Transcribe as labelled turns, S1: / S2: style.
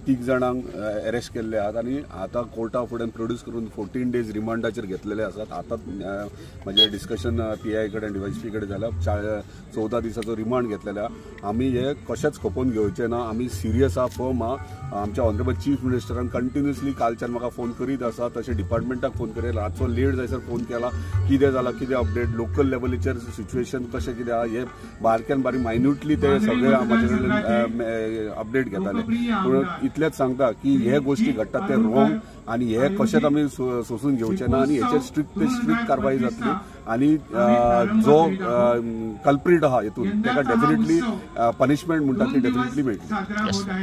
S1: तीग जाणांक अरेस्ट केल्ले आहात आनी आतां कोर्टा फुड्यान प्रोड्यूस करून 14 days रिमांडाचेर घेतलेले आसात। आतां म्हणजे डिस्कशन PI कडेन DYSP कडेन जाल्या 14 दिसाचो रिमांड घेतलेला। आमी हे कशेंच खपोवन घेवचे ना, आमी सिरियस आहा, फर्म आहा। आमच्या ऑनरेबल चीफ मिनिस्टरान कंटिन्युअसली कालच्यान म्हाका फोन करीत आसा, तशें डिपार्टमेंटाक फोन करेल, रातचो लेट जायसर फोन केला, कितें जालां, कितें अपडेट, लोकल लेवलीचेर सिच्युएशन कशें कितें आहा हे बारक्यान बारीक मायन्युटली ते सगळे म्हाजे कडल्यान अपडेट घेताले। पूण इतलेंच सांगता की हे गोष्टी घडटात ते रॉंग आनी हे कशेंच आमी सोसून घेवचे ना आनी हेचेर स्ट्रिक्ट कारवाई जातली आनी जो कल्प्रीट आहा हेतून ताका डेफिनेटली पनिशमेंट म्हणटा ती डेफिनेटली मेळटली।